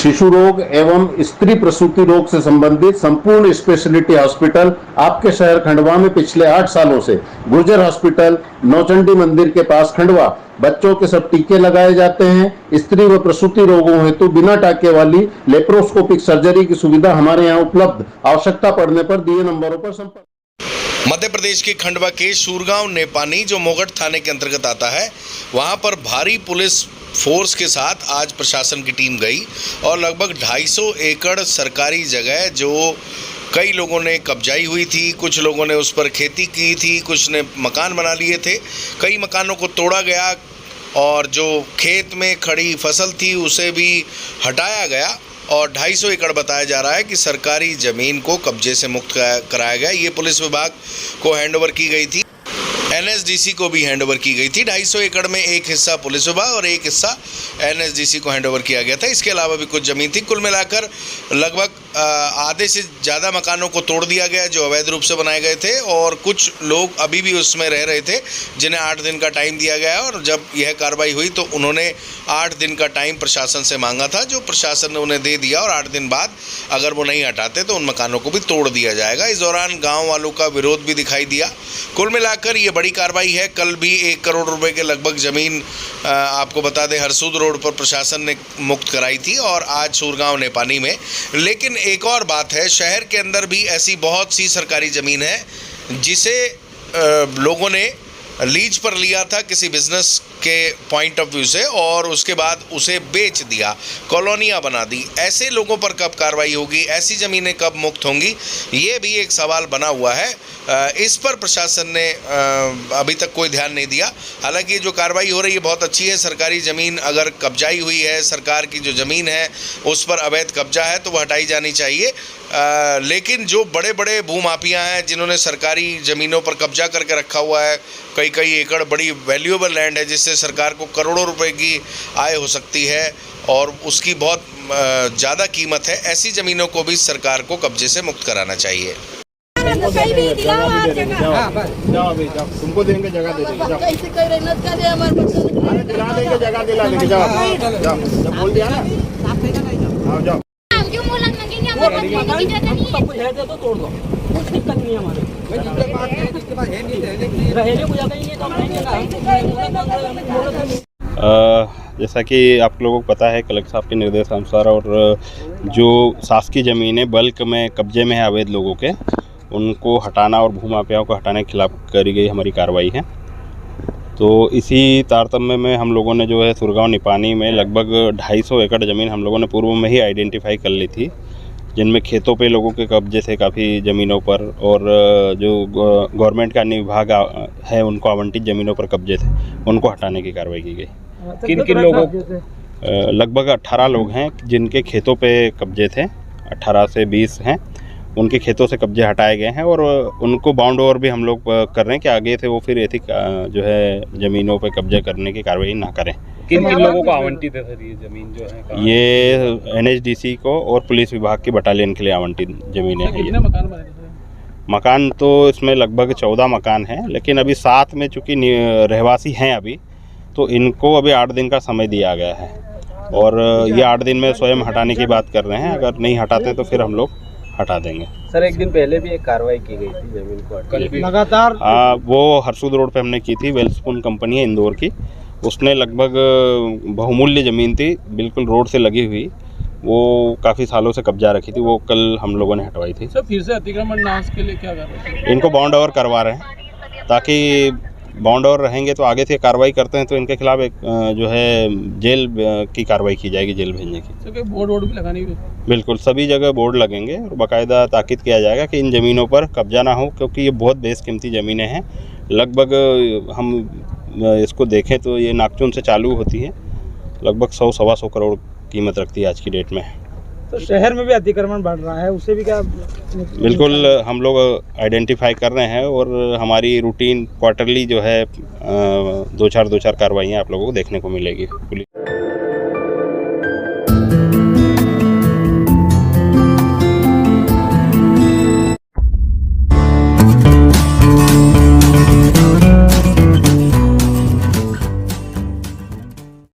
शिशु रोग एवं स्त्री प्रसूति रोग से संबंधित संपूर्ण स्पेशलिटी हॉस्पिटल आपके शहर खंडवा में पिछले 8 सालों से गुर्जर हॉस्पिटल नौचंडी मंदिर के पास खंडवा बच्चों के सब टीके लगाए जाते हैं। स्त्री व प्रसूति रोगों हेतु बिना टाके वाली लेप्रोस्कोपिक सर्जरी की सुविधा हमारे यहाँ उपलब्ध। आवश्यकता पड़ने पर दिए नंबरों पर संपर्क। मध्य प्रदेश के खंडवा के सूरगांव नेपानी जो मोगट थाने के अंतर्गत आता है, वहां पर भारी पुलिस फोर्स के साथ आज प्रशासन की टीम गई और लगभग 250 एकड़ सरकारी जगह जो कई लोगों ने कब्जाई हुई थी, कुछ लोगों ने उस पर खेती की थी, कुछ ने मकान बना लिए थे, कई मकानों को तोड़ा गया और जो खेत में खड़ी फसल थी उसे भी हटाया गया और 250 एकड़ बताया जा रहा है कि सरकारी ज़मीन को कब्जे से मुक्त कराया गया। ये पुलिस विभाग को हैंडओवर की गई थी, एनएसडीसी को भी हैंडओवर की गई थी। 250 एकड़ में एक हिस्सा पुलिस विभाग और एक हिस्सा एनएसडीसी को हैंडओवर किया गया था। इसके अलावा भी कुछ ज़मीन थी। कुल मिलाकर लगभग आधे से ज़्यादा मकानों को तोड़ दिया गया जो अवैध रूप से बनाए गए थे और कुछ लोग अभी भी उसमें रह रहे थे जिन्हें 8 दिन का टाइम दिया गया और जब यह कार्रवाई हुई तो उन्होंने 8 दिन का टाइम प्रशासन से मांगा था, जो प्रशासन ने उन्हें दे दिया और 8 दिन बाद अगर वो नहीं हटाते तो उन मकानों को भी तोड़ दिया जाएगा। इस दौरान गाँव वालों का विरोध भी दिखाई दिया। कुल मिलाकर ये बड़ी कार्रवाई है। कल भी 1 करोड़ रुपए के लगभग ज़मीन आपको बता दें हरसूद रोड पर प्रशासन ने मुक्त कराई थी और आज सूरगांव नेपानी में। लेकिन एक और बात है, शहर के अंदर भी ऐसी बहुत सी सरकारी ज़मीन है जिसे लोगों ने लीज पर लिया था किसी बिजनेस के पॉइंट ऑफ व्यू से और उसके बाद उसे बेच दिया, कॉलोनियाँ बना दी। ऐसे लोगों पर कब कार्रवाई होगी, ऐसी ज़मीनें कब मुक्त होंगी, ये भी एक सवाल बना हुआ है। इस पर प्रशासन ने अभी तक कोई ध्यान नहीं दिया। हालांकि जो कार्रवाई हो रही है बहुत अच्छी है। सरकारी ज़मीन अगर कब्जाई हुई है, सरकार की जो ज़मीन है उस पर अवैध कब्जा है तो वह हटाई जानी चाहिए। लेकिन जो बड़े बड़े भूमाफिया हैं जिन्होंने सरकारी ज़मीनों पर कब्जा करके रखा हुआ है, कई एकड़ बड़ी वैल्यूएबल लैंड है जिससे सरकार को करोड़ों रुपए की आय हो सकती है और उसकी बहुत ज़्यादा कीमत है, ऐसी ज़मीनों को भी सरकार को कब्जे से मुक्त कराना चाहिए। तुमको देंगे जगह दे देंगे, जगह दिला देंगे, जाओ बोल दिया ना, जाओ। जैसा कि आप लोगों को पता है कलेक्टर साहब के निर्देशानुसार और जो शासकीय ज़मीनें बल्क में कब्जे में है अवैध लोगों के, उनको हटाना और भूमाफियाओं को हटाने के खिलाफ करी गई हमारी कार्रवाई है। तो इसी तारतम्य में हम लोगों ने जो है सूरगांव नेपानी में लगभग 250 एकड़ ज़मीन हम लोगों ने पूर्व में ही आइडेंटिफाई कर ली थी, जिनमें खेतों पे लोगों के कब्जे थे काफ़ी ज़मीनों पर और जो गवर्नमेंट का अन्य विभाग है उनको आवंटित ज़मीनों पर कब्जे थे, उनको हटाने की कार्रवाई की गई। किन किन लोगों? लगभग 18 लोग हैं जिनके खेतों पे कब्जे थे, 18 से 20 हैं, उनके खेतों से कब्जे हटाए गए हैं और उनको बाउंड ओवर भी हम लोग कर रहे हैं कि आगे थे वो फिर ऐसी जो है ज़मीनों पे कब्जा करने की कार्रवाई ना करें। किन किन लोगों को आवंटित है सर ये ज़मीन जो है? ये एनएचडीसी को और पुलिस विभाग की बटालियन के लिए आवंटित ज़मीनें हैं। कितने मकान बने थे? मकान तो इसमें लगभग 14 मकान हैं, लेकिन अभी 7 में चूँकि रहवासी हैं अभी, तो इनको अभी 8 दिन का समय दिया गया है और ये 8 दिन में स्वयं हटाने की बात कर रहे हैं। अगर नहीं हटाते तो फिर हम लोग हटा देंगे। सर एक दिन पहले भी एक कार्रवाई की गई थी ज़मीन को लगातार, वो हरसूद रोड पे हमने की थी। वेल्सपून कंपनी है इंदौर की, उसने लगभग बहुमूल्य ज़मीन थी बिल्कुल रोड से लगी हुई, वो काफ़ी सालों से कब्जा रखी थी, वो कल हम लोगों ने हटवाई थी। सर फिर से अतिक्रमण नाश के लिए क्या कर रहे हैं? इनको बाउंड ओवर करवा रहे हैं ताकि बाउंड ओवर रहेंगे तो आगे से कार्रवाई करते हैं तो इनके खिलाफ एक जो है जेल की कार्रवाई की जाएगी, जेल भेजने की। सर बोर्ड भी लगानी है? बिल्कुल, सभी जगह बोर्ड लगेंगे और बाकायदा ताकीद किया जाएगा कि इन ज़मीनों पर कब्जा ना हो, क्योंकि ये बहुत बेशकीमती ज़मीनें हैं। लगभग हम इसको देखें तो ये नागचून से चालू होती है, लगभग 100-125 करोड़ कीमत रखती है आज की डेट में। तो शहर में भी अतिक्रमण बढ़ रहा है, उससे भी क्या? बिल्कुल, हम लोग आइडेंटिफाई कर रहे हैं और हमारी रूटीन क्वार्टरली जो है 2-4 कार्रवाइयाँ आप लोगों को देखने को मिलेगी।